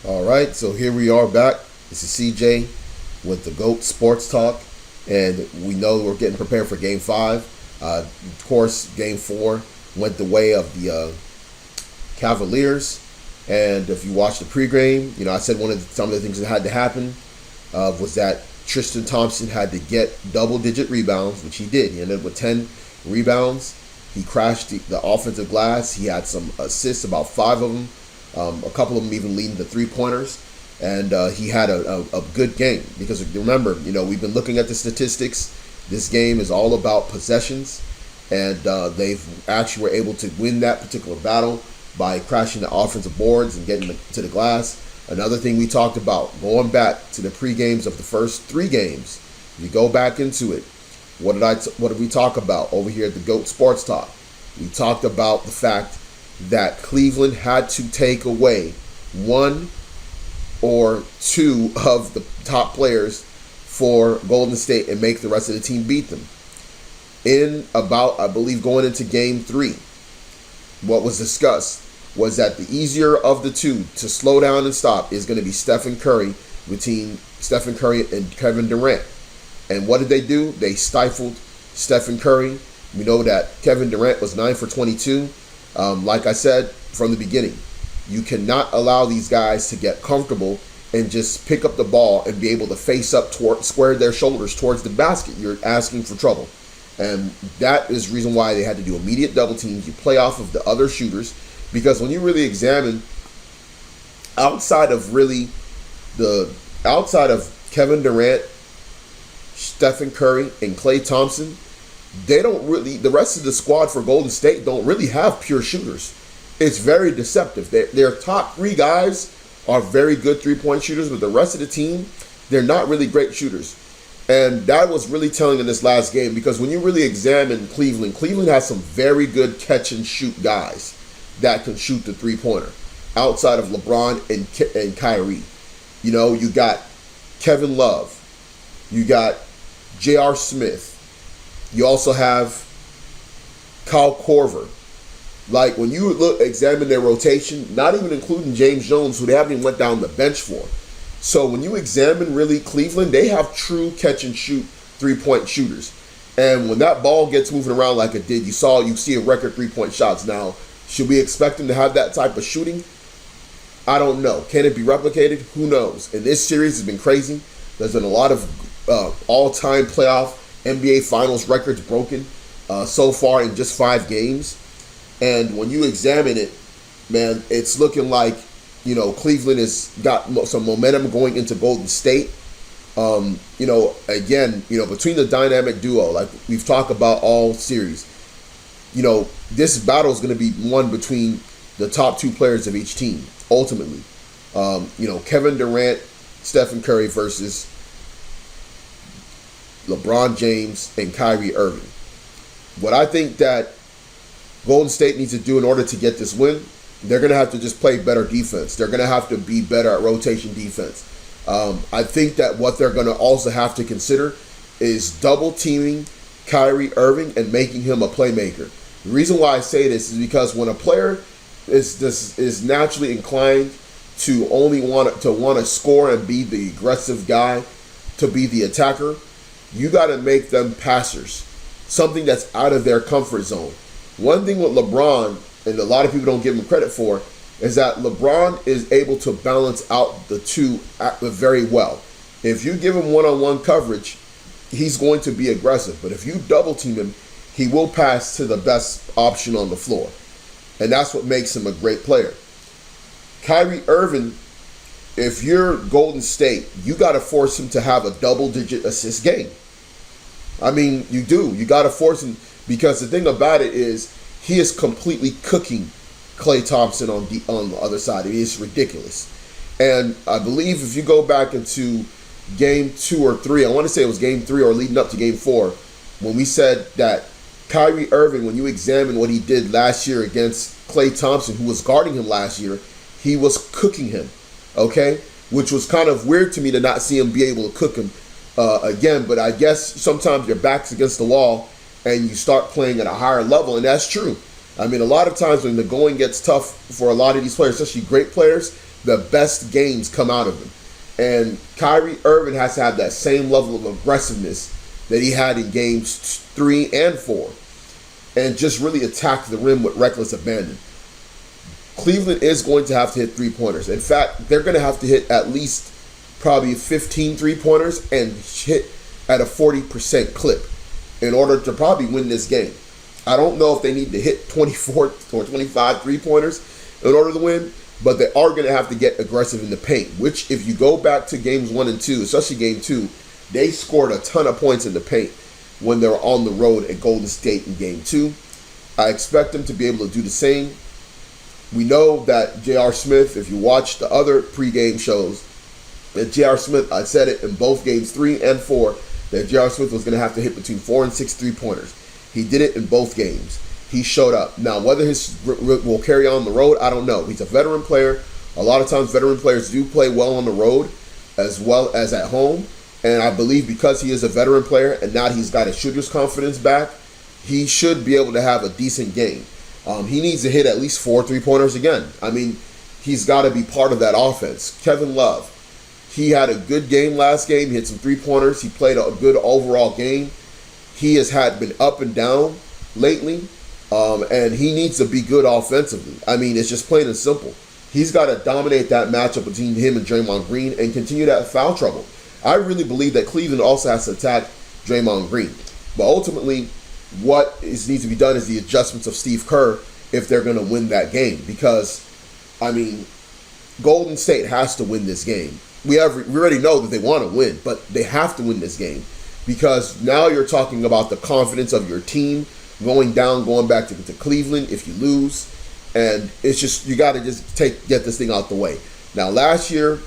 All right, so here we are back. This is CJ with the GOAT Sports Talk, and we know we're getting prepared for Game 5. Of course, Game 4 went the way of the Cavaliers, and if you watch the pregame, I said some of the things that had to happen was that Tristan Thompson had to get double-digit rebounds, which he did. He ended up with 10 rebounds. He crashed the offensive glass. He had some assists, about 5 of them. A couple of them even leading to three-pointers. And he had a good game. Because remember, we've been looking at the statistics. This game is all about possessions. And they've actually were able to win that particular battle by crashing the offensive boards and getting to the glass. Another thing we talked about, going back to the pre-games of the first 3 games. You go back into it. What did we talk about over here at the GOAT Sports Talk? We talked about the fact that Cleveland had to take away 1 or 2 of the top players for Golden State and make the rest of the team beat them. In about, I believe, going into Game 3, what was discussed was that the easier of the two to slow down and stop is going to be Stephen Curry, between Stephen Curry and Kevin Durant. And what did they do? They stifled Stephen Curry. We know that Kevin Durant was 9 for 22. Like I said from the beginning, you cannot allow these guys to get comfortable and just pick up the ball and be able to face up square their shoulders towards the basket. You're asking for trouble. And that is the reason why they had to do immediate double teams. You play off of the other shooters, because when you really examine outside of Kevin Durant, Stephen Curry, and Klay Thompson, the rest of the squad for Golden State don't really have pure shooters. It's very deceptive. Their top 3 guys are very good three-point shooters, but the rest of the team, they're not really great shooters. And that was really telling in this last game, because when you really examine Cleveland has some very good catch-and-shoot guys that can shoot the three-pointer outside of LeBron and Kyrie. You got Kevin Love. You got J.R. Smith. You also have Kyle Korver. Like, when you examine their rotation, not even including James Jones, who they haven't even went down the bench for. So when you examine really Cleveland, they have true catch-and-shoot three-point shooters. And when that ball gets moving around like it did, you see a record three-point shots. Now, should we expect them to have that type of shooting? I don't know. Can it be replicated? Who knows? And this series has been crazy. There's been a lot of all-time playoff NBA Finals records broken so far in just 5 games. And when you examine it, man, it's looking like, Cleveland has got some momentum going into Golden State. Again, between the dynamic duo, like we've talked about all series, this battle is going to be won between the top 2 players of each team, ultimately. Kevin Durant, Stephen Curry versus LeBron James and Kyrie Irving. What I think that Golden State needs to do in order to get this win, they're going to have to just play better defense. They're going to have to be better at rotation defense. I think that what they're going to also have to consider is double teaming Kyrie Irving and making him a playmaker. The reason why I say this is because when a player is naturally inclined to only want to score and be the aggressive guy, to be the attacker, you got to make them passers, something that's out of their comfort zone. One thing with LeBron, and a lot of people don't give him credit for, is that LeBron is able to balance out the two very well. If you give him one-on-one coverage, he's going to be aggressive. But if you double team him, he will pass to the best option on the floor. And that's what makes him a great player. Kyrie Irving, if you're Golden State, you got to force him to have a double-digit assist game. I mean, you do. You got to force him, because the thing about it is he is completely cooking Klay Thompson on the other side. It is ridiculous. And I believe if you go back into Game 2 or 3, I want to say it was Game 3 or leading up to Game 4, when we said that Kyrie Irving, when you examine what he did last year against Klay Thompson, who was guarding him last year, he was cooking him, okay? Which was kind of weird to me to not see him be able to cook him again. But I guess sometimes your back's against the wall and you start playing at a higher level, and that's true. I mean, a lot of times when the going gets tough for a lot of these players, especially great players, the best games come out of him. And Kyrie Irving has to have that same level of aggressiveness that he had in games 3 and 4, and just really attack the rim with reckless abandon. Cleveland is going to have to hit three-pointers. In fact, they're going to have to hit at least probably 15 three-pointers and hit at a 40% clip in order to probably win this game. I don't know if they need to hit 24 or 25 three-pointers in order to win, but they are going to have to get aggressive in the paint, which if you go back to games 1 and 2, especially game 2, they scored a ton of points in the paint when they were on the road at Golden State in game 2. I expect them to be able to do the same. We know that J.R. Smith, if you watch the other pregame shows, that J.R. Smith, I said it in both games 3 and 4, that J.R. Smith was going to have to hit between 4 and 6 three-pointers. He did it in both games. He showed up. Now, whether his will carry on the road, I don't know. He's a veteran player. A lot of times veteran players do play well on the road as well as at home. And I believe because he is a veteran player and now he's got his shooter's confidence back, he should be able to have a decent game. He needs to hit at least 4 three-pointers again. I mean, he's got to be part of that offense. Kevin Love, he had a good game last game. He hit some three-pointers. He played a good overall game. He has been up and down lately, and he needs to be good offensively. I mean, it's just plain and simple. He's got to dominate that matchup between him and Draymond Green and continue that foul trouble. I really believe that Cleveland also has to attack Draymond Green. But ultimately, what needs to be done is the adjustments of Steve Kerr if they're going to win that game. Because, I mean, Golden State has to win this game. We already know that they want to win, but they have to win this game. Because now you're talking about the confidence of your team going back to Cleveland if you lose. And it's just, you got to just get this thing out the way. Now, last year,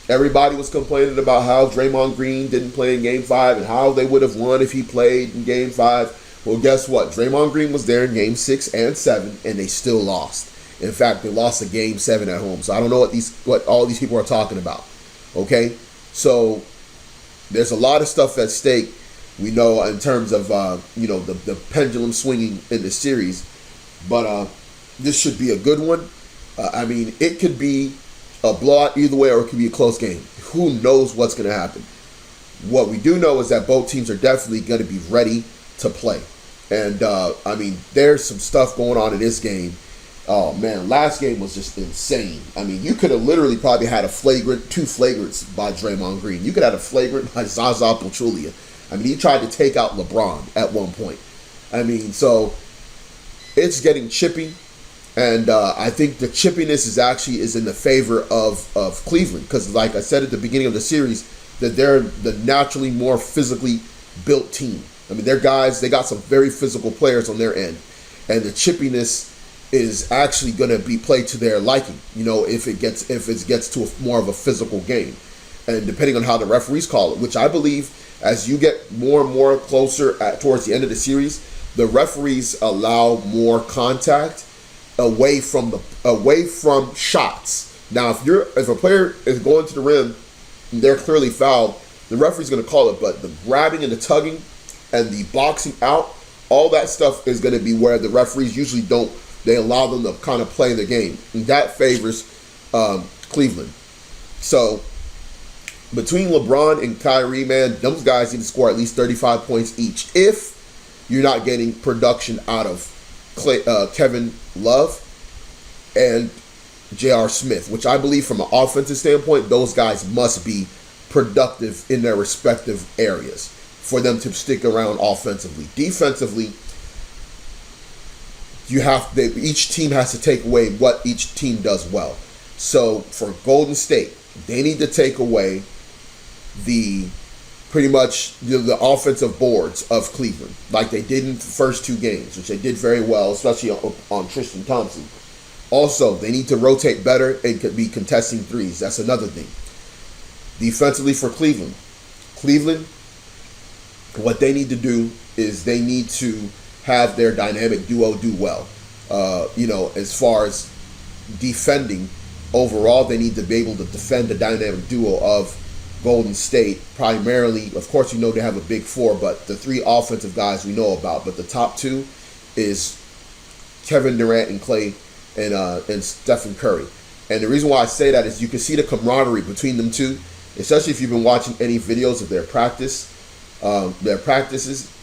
everybody was complaining about how Draymond Green didn't play in Game 5 and how they would have won if he played in Game 5. Well, guess what? Draymond Green was there in Game 6 and 7, and they still lost. In fact, they lost a Game 7 at home. So I don't know what all these people are talking about. Okay? So there's a lot of stuff at stake, we know, in terms of the pendulum swinging in the series. But this should be a good one. I mean, it could be a blowout either way, or it could be a close game. Who knows what's going to happen? What we do know is that both teams are definitely going to be ready to play. And, I mean, there's some stuff going on in this game. Oh, man, last game was just insane. I mean, you could have literally probably had two flagrants by Draymond Green. You could have had a flagrant by Zaza Pachulia. I mean, he tried to take out LeBron at one point. I mean, so it's getting chippy. And I think the chippiness is in the favor of Cleveland. Because like I said at the beginning of the series, that they're the naturally more physically built team. I mean, they're guys, they got some very physical players on their end. And the chippiness is actually going to be played to their liking, if it gets to more of a physical game. And depending on how the referees call it, which I believe as you get more and more closer towards the end of the series, the referees allow more contact away from shots. Now, if a player is going to the rim and they're clearly fouled, the referee's going to call it. But the grabbing and the tugging and the boxing out, all that stuff is going to be where the referees usually don't. They allow them to kind of play the game, and that favors Cleveland. So between LeBron and Kyrie, man, those guys need to score at least 35 points each if you're not getting production out of Kevin Love and J.R. Smith, which I believe from an offensive standpoint, those guys must be productive in their respective areas for them to stick around offensively. Defensively, each team has to take away what each team does well. So for Golden State, they need to take away the offensive boards of Cleveland, like they did in the first 2 games, which they did very well, especially on Tristan Thompson. Also, they need to rotate better and could be contesting threes. That's another thing. Defensively for Cleveland, what they need to do is they need to have their dynamic duo do well. As far as defending overall, they need to be able to defend the dynamic duo of Golden State. Primarily, of course, they have a big 4, but the 3 offensive guys we know about. But the top 2 is Kevin Durant and Klay and Stephen Curry. And the reason why I say that is you can see the camaraderie between them two, especially if you've been watching any videos of their practices.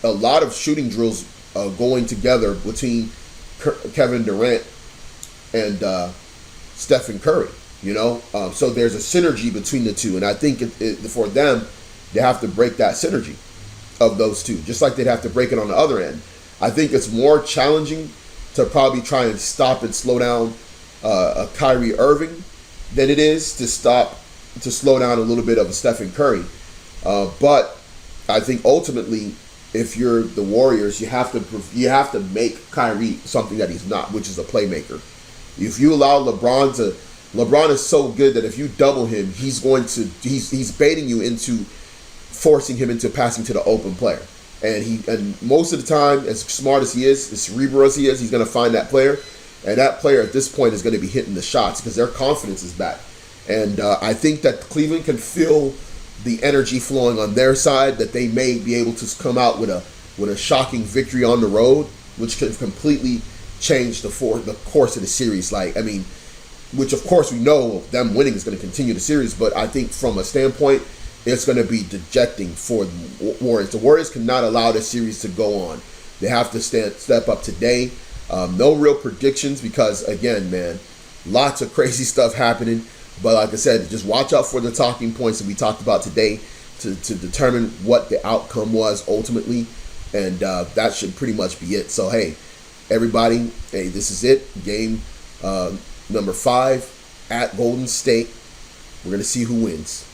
A lot of shooting drills going together between Kevin Durant and Stephen Curry. So there's a synergy between the two, and I think for them, they have to break that synergy of those two, just like they'd have to break it on the other end. I think it's more challenging to probably try and stop and slow down a Kyrie Irving than it is to slow down a little bit of a Stephen Curry. But I think ultimately, if you're the Warriors, you have to make Kyrie something that he's not, which is a playmaker. If you allow LeBron is so good that if you double him, he's baiting you into forcing him into passing to the open player. And most of the time, as smart as he is, as cerebral as he is, he's going to find that player. And that player at this point is going to be hitting the shots because their confidence is back. And I think that Cleveland can feel the energy flowing on their side, that they may be able to come out with a shocking victory on the road, which could completely change the course of the series. Which of course we know them winning is going to continue the series, but I think from a standpoint, it's going to be dejecting for the Warriors. The Warriors cannot allow this series to go on. They have to step up today. No real predictions because, again, man, lots of crazy stuff happening. But like I said, just watch out for the talking points that we talked about today to determine what the outcome was ultimately. And that should pretty much be it. So, hey, everybody, this is it. Game number 5 at Golden State. We're going to see who wins.